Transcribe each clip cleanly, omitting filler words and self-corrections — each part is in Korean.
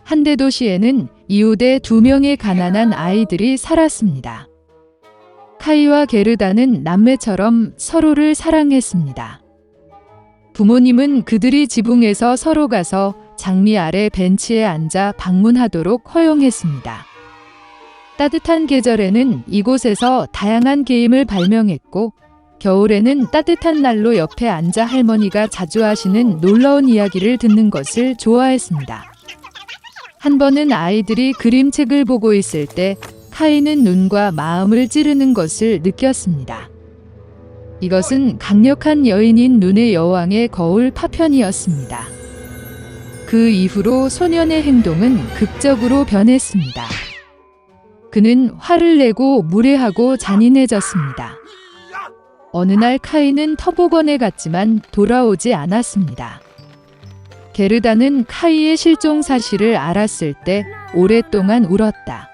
한 대도시에는 이웃의 2명의 가난한 아이들이 살았습니다. 카이와 게르다는 남매처럼 서로를 사랑했습니다. 부모님은 그들이 지붕에서 서로 가서 장미 아래 벤치에 앉아 방문하도록 허용했습니다. 따뜻한 계절에는 이곳에서 다양한 게임을 발명했고, 겨울에는 따뜻한 난로 옆에 앉아 할머니가 자주 하시는 놀라운 이야기를 듣는 것을 좋아했습니다. 한 번은 아이들이 그림책을 보고 있을 때 카이는 눈과 마음을 찌르는 것을 느꼈습니다. 이것은 강력한 여인인 눈의 여왕의 거울 파편이었습니다. 그 이후로 소년의 행동은 극적으로 변했습니다. 그는 화를 내고 무례하고 잔인해졌습니다. 어느 날 카이는 터보건에 갔지만 돌아오지 않았습니다. 게르다는 카이의 실종 사실을 알았을 때 오랫동안 울었다.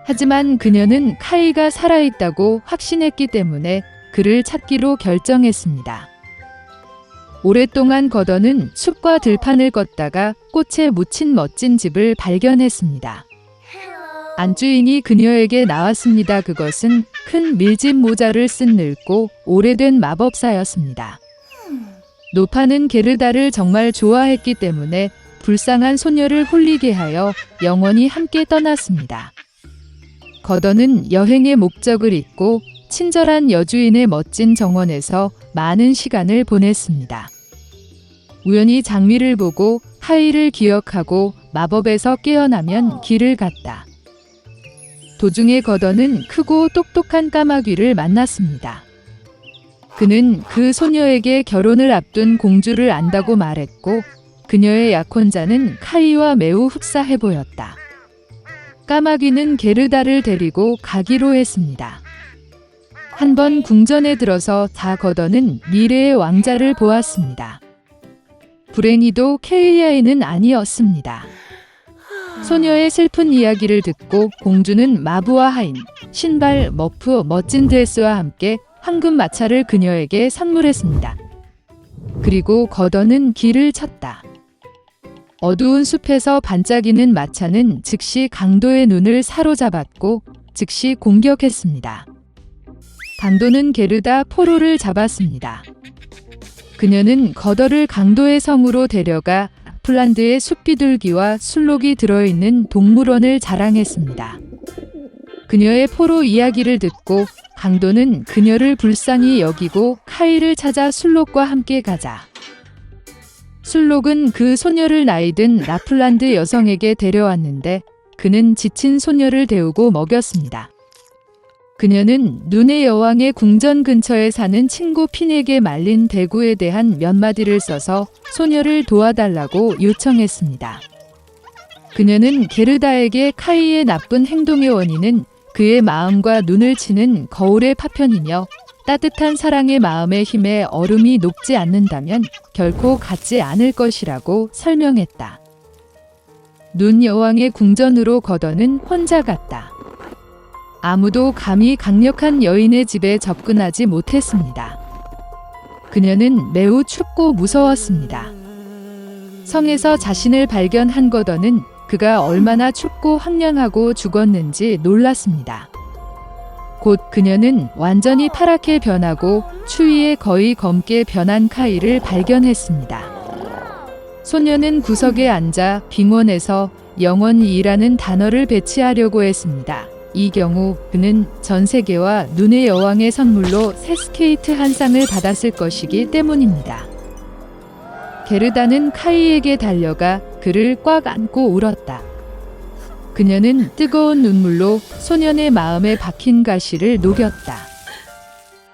하지만 그녀는 카이가 살아있다고 확신했기 때문에 그를 찾기로 결정했습니다. 오랫동안 거더는 숲과 들판을 걷다가 꽃에 묻힌 멋진 집을 발견했습니다. 안주인이 그녀에게 나왔습니다. 그것은 큰 밀짚 모자를 쓴 늙고 오래된 마법사였습니다. 노파는 게르다를 정말 좋아했기 때문에 불쌍한 소녀를 홀리게 하여 영원히 함께 떠났습니다. 거더는 여행의 목적을 잊고 친절한 여주인의 멋진 정원에서 많은 시간을 보냈습니다. 우연히 장미를 보고 카이를 기억하고 마법에서 깨어나면 길을 갔다. 도중에 거더는 크고 똑똑한 까마귀를 만났습니다. 그는 그 소녀에게 결혼을 앞둔 공주를 안다고 말했고, 그녀의 약혼자는 카이와 매우 흡사해 보였다. 까마귀는 게르다를 데리고 가기로 했습니다. 한 번 궁전에 들어서 거더는 미래의 왕자를 보았습니다. 불행히도 케이아이는 아니었습니다. 소녀의 슬픈 이야기를 듣고 공주는 마부와 하인, 신발, 머프, 멋진 드레스와 함께 황금 마차를 그녀에게 선물했습니다. 그리고 거더는 길을 쳤다. 어두운 숲에서 반짝이는 마차는 즉시 강도의 눈을 사로잡았고 즉시 공격했습니다. 강도는 게르다 포로를 잡았습니다. 그녀는 거더를 강도의 성으로 데려가 라플란드의 숲비둘기와 술록이 들어있는 동물원을 자랑했습니다. 그녀의 포로 이야기를 듣고 강도는 그녀를 불쌍히 여기고 카이를 찾아 술록과 함께 가자. 술록은 그 소녀를 나이든 라플란드 여성에게 데려왔는데 그는 지친 소녀를 데우고 먹였습니다. 그녀는 눈의 여왕의 궁전 근처에 사는 친구 핀에게 말린 대구에 대한 몇 마디를 써서 소녀를 도와달라고 요청했습니다. 그녀는 게르다에게 카이의 나쁜 행동의 원인은 그의 마음과 눈을 치는 거울의 파편이며 따뜻한 사랑의 마음의 힘에 얼음이 녹지 않는다면 결코 갖지 않을 것이라고 설명했다. 눈 여왕의 궁전으로 거더는 혼자 갔다. 아무도 감히 강력한 여인의 집에 접근하지 못했습니다. 그녀는 매우 춥고 무서웠습니다. 성에서 자신을 발견한 거더는 그가 얼마나 춥고 황량하고 죽었는지 놀랐습니다. 곧 그녀는 완전히 파랗게 변하고 추위에 거의 검게 변한 카이를 발견했습니다. 소녀는 구석에 앉아 빙원에서 영원이라는 단어를 배치하려고 했습니다. 이 경우 그는 전 세계와 눈의 여왕의 선물로 새 스케이트 한 쌍을 받았을 것이기 때문입니다. 게르다는 카이에게 달려가 그를 꽉 안고 울었다. 그녀는 뜨거운 눈물로 소년의 마음에 박힌 가시를 녹였다.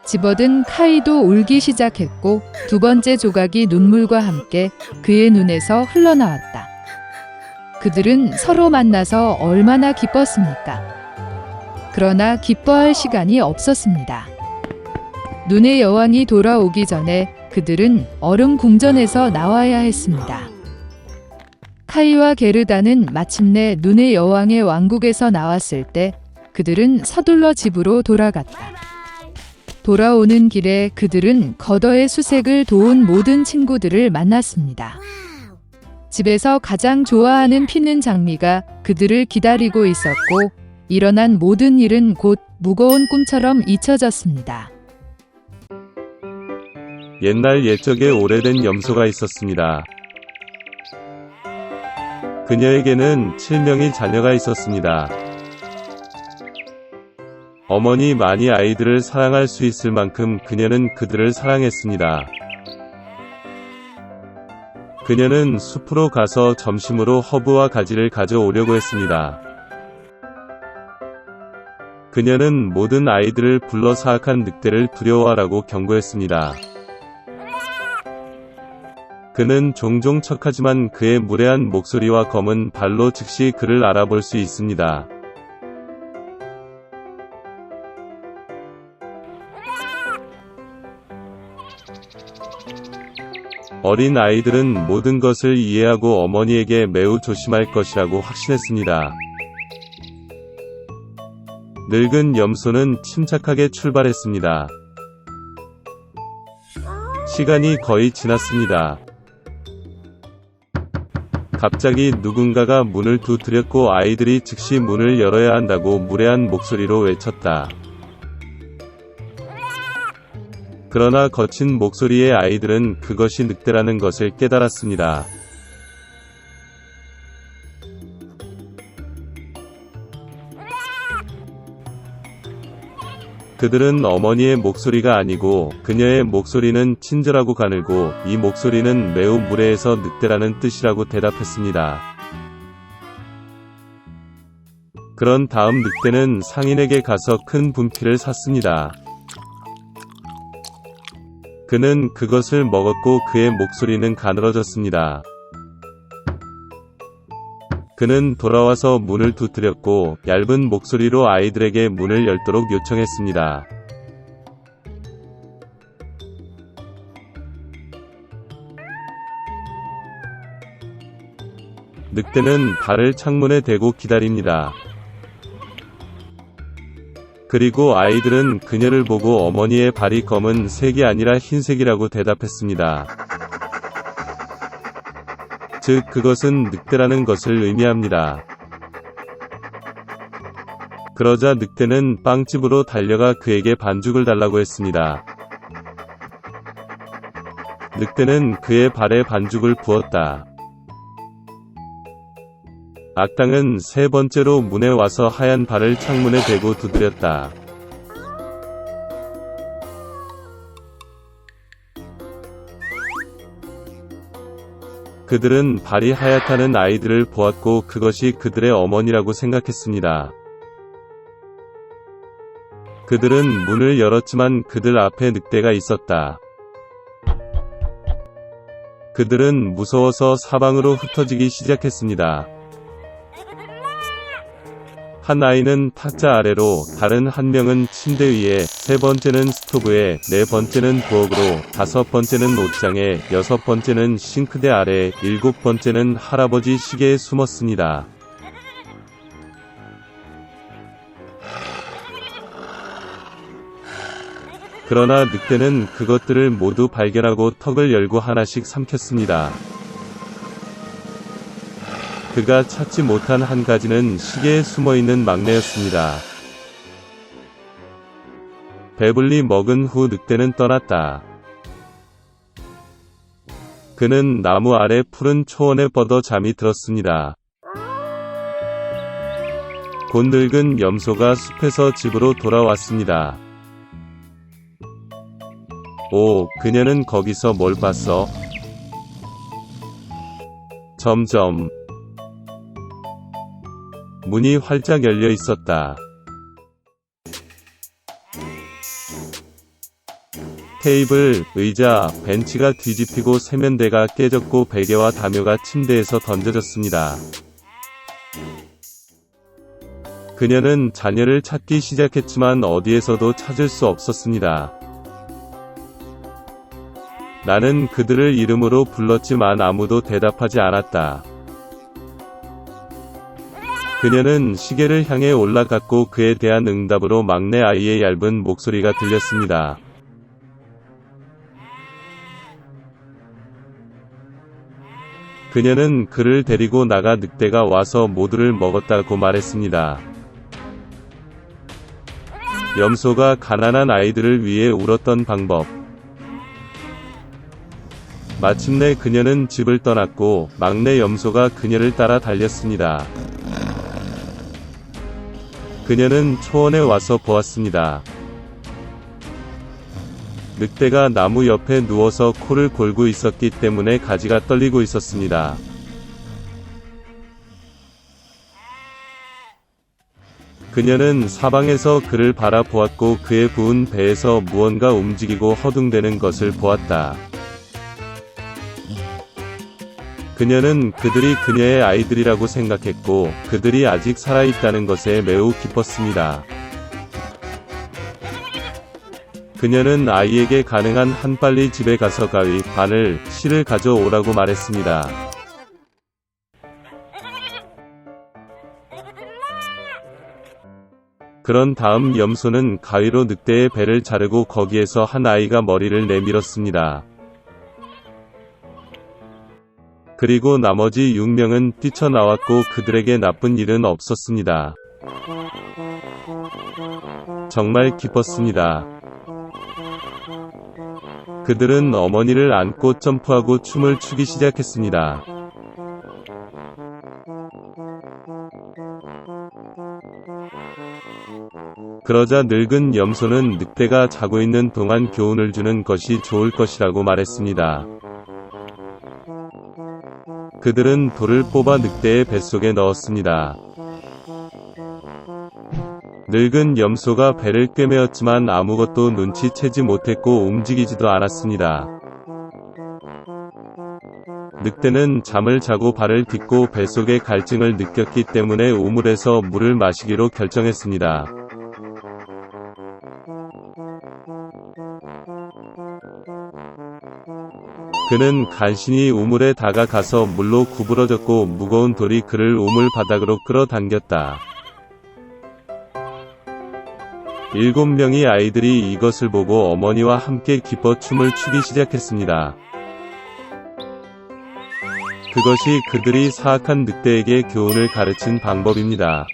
집어든 카이도 울기 시작했고 두 번째 조각이 눈물과 함께 그의 눈에서 흘러나왔다. 그들은 서로 만나서 얼마나 기뻤습니까? 그러나 기뻐할 시간이 없었습니다. 눈의 여왕이 돌아오기 전에 그들은 얼음 궁전에서 나와야 했습니다. 카이와 게르다는 마침내 눈의 여왕의 왕국에서 나왔을 때 그들은 서둘러 집으로 돌아갔다. 돌아오는 길에 그들은 거더의 수색을 도운 모든 친구들을 만났습니다. 집에서 가장 좋아하는 피는 장미가 그들을 기다리고 있었고 일어난 모든 일은 곧 무거운 꿈처럼 잊혀졌습니다. 옛날 옛적에 오래된 염소가 있었습니다. 그녀에게는 7명의 자녀가 있었습니다. 어머니 많이 아이들을 사랑할 수 있을 만큼 그녀는 그들을 사랑했습니다. 그녀는 숲으로 가서 점심으로 허브와 가지를 가져오려고 했습니다. 그녀는 모든 아이들을 불러 사악한 늑대를 두려워하라고 경고했습니다. 그는 종종 척하지만 그의 무례한 목소리와 검은 발로 즉시 그를 알아볼 수 있습니다. 어린 아이들은 모든 것을 이해하고 어머니에게 매우 조심할 것이라고 확신했습니다. 늙은 염소는 침착하게 출발했습니다. 시간이 거의 지났습니다. 갑자기 누군가가 문을 두드렸고 아이들이 즉시 문을 열어야 한다고 무례한 목소리로 외쳤다. 그러나 거친 목소리의 아이들은 그것이 늑대라는 것을 깨달았습니다. 그들은 어머니의 목소리가 아니고 그녀의 목소리는 친절하고 가늘고 이 목소리는 매우 무례해서 늑대라는 뜻이라고 대답했습니다. 그런 다음 늑대는 상인에게 가서 큰 분필을 샀습니다. 그는 그것을 먹었고 그의 목소리는 가늘어졌습니다. 그는 돌아와서 문을 두드렸고 얇은 목소리로 아이들에게 문을 열도록 요청했습니다. 늑대는 발을 창문에 대고 기다립니다. 그리고 아이들은 그녀를 보고 어머니의 발이 검은색이 아니라 흰색이라고 대답했습니다. 즉, 그것은 늑대라는 것을 의미합니다. 그러자 늑대는 빵집으로 달려가 그에게 반죽을 달라고 했습니다. 늑대는 그의 발에 반죽을 부었다. 악당은 세 번째로 문에 와서 하얀 발을 창문에 대고 두드렸다. 그들은 발이 하얗다는 아이들을 보았고 그것이 그들의 어머니라고 생각했습니다. 그들은 문을 열었지만 그들 앞에 늑대가 있었다. 그들은 무서워서 사방으로 흩어지기 시작했습니다. 한 아이는 탁자 아래로, 다른 한 명은 침대 위에, 세 번째는 스토브에, 네 번째는 부엌으로, 다섯 번째는 옷장에, 여섯 번째는 싱크대 아래, 일곱 번째는 할아버지 시계에 숨었습니다. 그러나 늑대는 그것들을 모두 발견하고 턱을 열고 하나씩 삼켰습니다. 그가 찾지 못한 한 가지는 시계에 숨어있는 막내였습니다. 배불리 먹은 후 늑대는 떠났다. 그는 나무 아래 푸른 초원에 뻗어 잠이 들었습니다. 곧 늙은 염소가 숲에서 집으로 돌아왔습니다. 오, 그녀는 거기서 뭘 봤어? 점점. 문이 활짝 열려 있었다. 테이블, 의자, 벤치가 뒤집히고 세면대가 깨졌고 베개와 담요가 침대에서 던져졌습니다. 그녀는 자녀를 찾기 시작했지만 어디에서도 찾을 수 없었습니다. 나는 그들을 이름으로 불렀지만 아무도 대답하지 않았다. 그녀는 시계를 향해 올라갔고 그에 대한 응답으로 막내 아이의 얇은 목소리가 들렸습니다. 그녀는 그를 데리고 나가 늑대가 와서 모두를 먹었다고 말했습니다. 염소가 가난한 아이들을 위해 울었던 방법. 마침내 그녀는 집을 떠났고 막내 염소가 그녀를 따라 달렸습니다. 그녀는 초원에 와서 보았습니다. 늑대가 나무 옆에 누워서 코를 골고 있었기 때문에 가지가 떨리고 있었습니다. 그녀는 사방에서 그를 바라보았고 그의 부은 배에서 무언가 움직이고 허둥대는 것을 보았다. 그녀는 그들이 그녀의 아이들이라고 생각했고 그들이 아직 살아있다는 것에 매우 기뻤습니다. 그녀는 아이에게 가능한 한 빨리 집에 가서 가위, 바늘, 실을 가져오라고 말했습니다. 그런 다음 염소는 가위로 늑대의 배를 자르고 거기에서 한 아이가 머리를 내밀었습니다. 그리고 나머지 6명은 뛰쳐나왔고 그들에게 나쁜 일은 없었습니다. 정말 기뻤습니다. 그들은 어머니를 안고 점프하고 춤을 추기 시작했습니다. 그러자 늙은 염소는 늑대가 자고 있는 동안 교훈을 주는 것이 좋을 것이라고 말했습니다. 그들은 돌을 뽑아 늑대의 뱃속에 넣었습니다. 늙은 염소가 배를 꿰매었지만 아무것도 눈치채지 못했고 움직이지도 않았습니다. 늑대는 잠을 자고 발을 딛고 뱃속의 갈증을 느꼈기 때문에 우물에서 물을 마시기로 결정했습니다. 그는 간신히 우물에 다가가서 물로 구부러졌고 무거운 돌이 그를 우물 바닥으로 끌어당겼다. 7명의 아이들이 이것을 보고 어머니와 함께 기뻐 춤을 추기 시작했습니다. 그것이 그들이 사악한 늑대에게 교훈을 가르친 방법입니다.